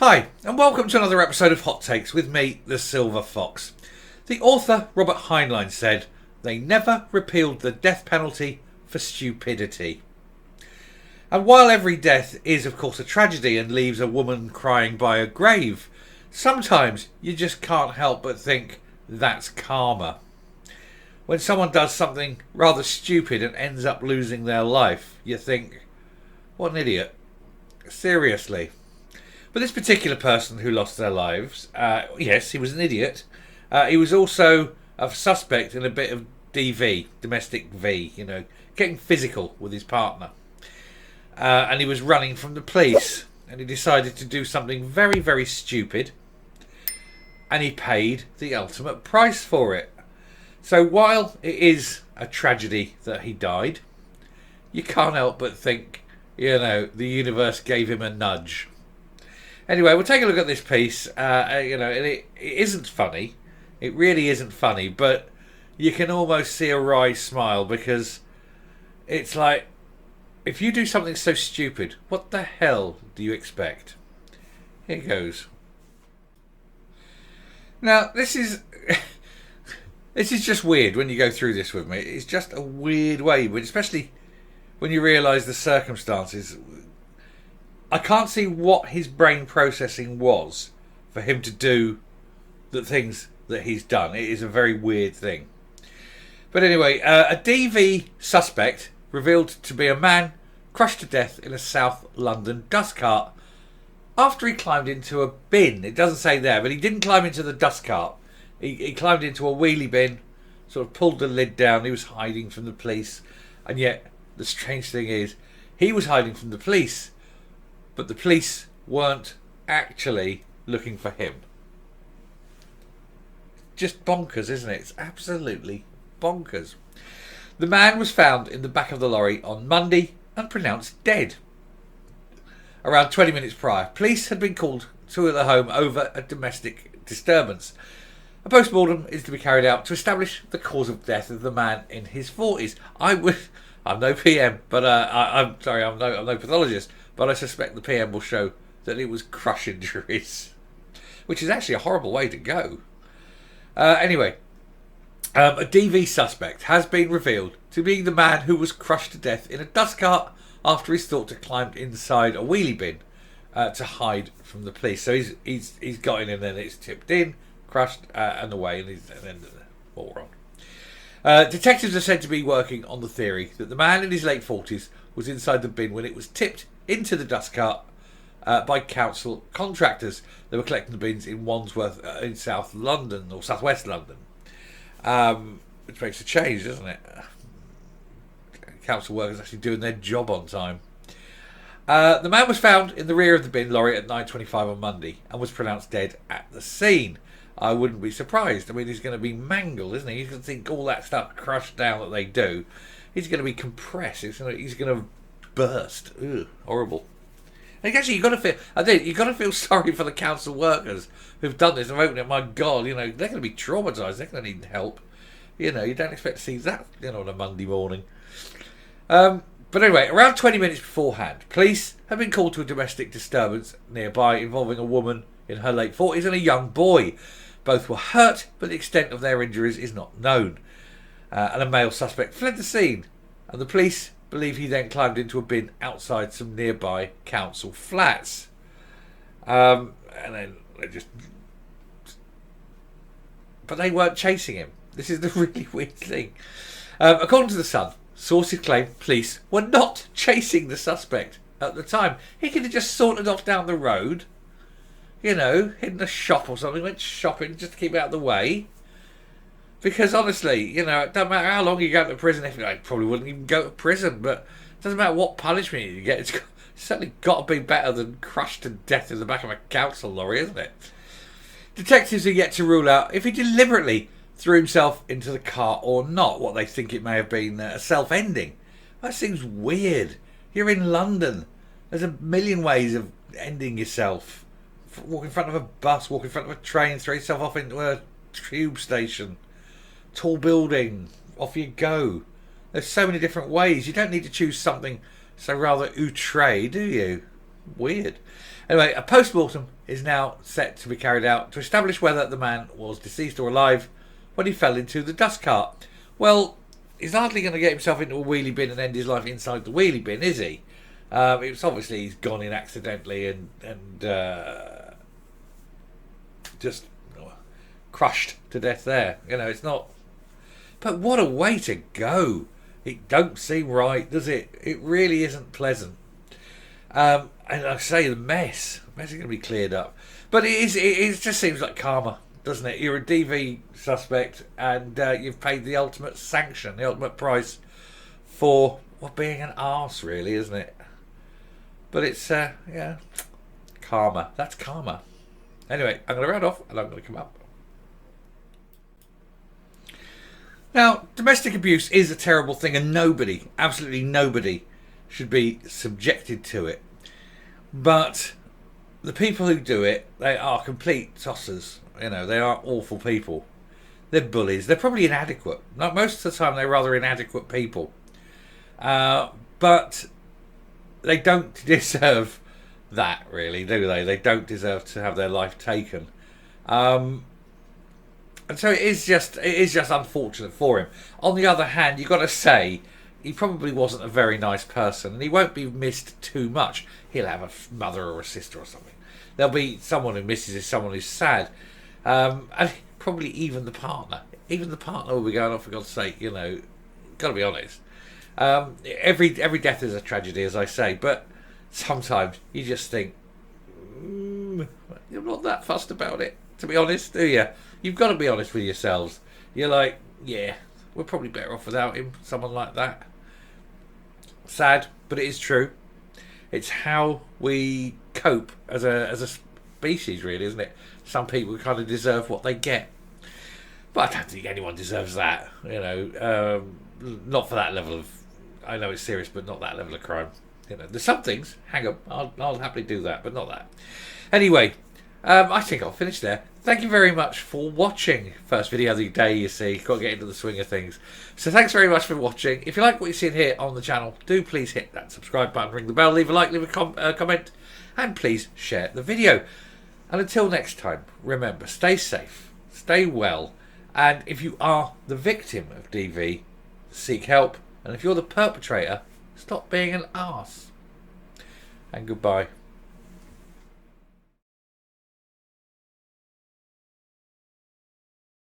Hi, and welcome to another episode of Hot Takes with me, the Silver Fox. The author, Robert Heinlein, said, "They never repealed the death penalty for stupidity." And while every death is, of course, a tragedy and leaves a woman crying by a grave, sometimes you just can't help but think that's karma. When someone does something rather stupid and ends up losing their life, you think, what an idiot. Seriously. But this particular person who lost their lives, yes, he was an idiot. He was also a suspect in a bit of DV, domestic V, getting physical with his partner. And he was running from the police. And he decided to do something very, very stupid. And he paid the ultimate price for it. So while it is a tragedy that he died, you can't help but think, the universe gave him a nudge. Anyway, we'll take a look at this piece. It isn't funny. It really isn't funny, but you can almost see a wry smile because it's like, if you do something so stupid, what the hell do you expect? Here goes. Now, this is just weird when you go through this with me. It's just a weird way, but especially when you realise the circumstances. I can't see what his brain processing was for him to do the things that he's done. It is a very weird thing. But anyway, a DV suspect revealed to be a man crushed to death in a South London dust cart after he climbed into a bin. It doesn't say there, but he didn't climb into the dust cart. He climbed into a wheelie bin, sort of pulled the lid down. He was hiding from the police. And yet, the strange thing is, he was hiding from the police. But the police weren't actually looking for him. Just bonkers, isn't it? It's absolutely bonkers. The man was found in the back of the lorry on Monday and pronounced dead. Around 20 minutes prior, police had been called to the home over a domestic disturbance. A post-mortem is to be carried out to establish the cause of death of the man in his 40s. I'm no PM, but I'm no pathologist. But I suspect the PM will show that it was crush injuries, which is actually a horrible way to go. Anyway, a DV suspect has been revealed to be the man who was crushed to death in a dust cart after he's thought to climb inside a wheelie bin to hide from the police. So he's got in and then it's tipped in, crushed and away, and then moron. Detectives are said to be working on the theory that the man in his late 40s was inside the bin when it was tipped into the dust cart by council contractors. They were collecting the bins in Wandsworth in South London or Southwest London, which makes a change, doesn't it? Council workers actually doing their job on time. The man was found in the rear of the bin lorry at 9:25 on Monday and was pronounced dead at the scene. I wouldn't be surprised. I mean, he's going to be mangled, isn't he? He's going to think all that stuff crushed down that they do. He's going to be compressed. He's going to burst. Ugh, horrible. And actually, you've got to feel sorry for the council workers who've done this and opened it. My God, they're going to be traumatised. They're going to need help. You don't expect to see that, on a Monday morning. But anyway, around 20 minutes beforehand, police have been called to a domestic disturbance nearby involving a woman in her late 40s and a young boy. Both were hurt, but the extent of their injuries is not known. And a male suspect fled the scene, and the police believe he then climbed into a bin outside some nearby council flats. And then but they weren't chasing him. This is the really weird thing. According to The Sun, sources claim police were not chasing the suspect at the time. He could have just sauntered off down the road, hidden a shop or something, went shopping just to keep out of the way. Because honestly, it doesn't matter how long you go to prison. If I probably wouldn't even go to prison, but it doesn't matter what punishment you get. It's certainly got to be better than crushed to death in the back of a council lorry, isn't it? Detectives are yet to rule out if he deliberately threw himself into the car or not. What they think it may have been a self-ending. That seems weird. You're in London. There's a million ways of ending yourself. Walk in front of a bus, walk in front of a train, throw yourself off into a tube station, tall building, off you go. There's so many different ways. You don't need to choose something so rather outre, do you? Weird. Anyway, a post-mortem is now set to be carried out to establish whether the man was deceased or alive when he fell into the dust cart. Well, he's hardly going to get himself into a wheelie bin and end his life inside the wheelie bin, is he? It's obviously he's gone in accidentally and just crushed to death there. You know, it's not... But what a way to go. It don't seem right, does it? It really isn't pleasant. And I say the mess is going to be cleared up. But it just seems like karma, doesn't it? You're a DV suspect and you've paid the ultimate sanction, the ultimate price for being an arse, really, isn't it? But it's, yeah, karma. That's karma. Anyway, I'm going to round off and I'm going to come up. Now, domestic abuse is a terrible thing and nobody, absolutely nobody, should be subjected to it. But the people who do it, they are complete tossers. You know, they are awful people. They're bullies. They're probably inadequate. Not most of the time, they're rather inadequate people. But they don't deserve that, really, do they? They don't deserve to have their life taken. And so it is just unfortunate for him. On the other hand, you've got to say, he probably wasn't a very nice person, and he won't be missed too much. He'll have a mother or a sister or something. There'll be someone who misses him, someone who's sad, and probably even the partner. Even the partner will be going, oh, for God's sake, you know, got to be honest. Every death is a tragedy, as I say, but sometimes you just think, you're not that fussed about it, to be honest, do you? You've got to be honest with yourselves. You're like, yeah, we're probably better off without him, someone like that. Sad, but it is true. It's how we cope as a species, really, isn't it? Some people kind of deserve what they get. But I don't think anyone deserves that, you know. Not for that level of... I know it's serious, but not that level of crime. You know, there's some things, hang on, I'll happily do that, but not that. Anyway, I think I'll finish there. Thank you very much for watching. First video of the day, you see. Got to get into the swing of things. So thanks very much for watching. If you like what you're seeing here on the channel, do please hit that subscribe button, ring the bell, leave a like, leave a comment, and please share the video. And until next time, remember, stay safe, stay well, and if you are the victim of DV, seek help. And if you're the perpetrator, stop being an arse. And goodbye.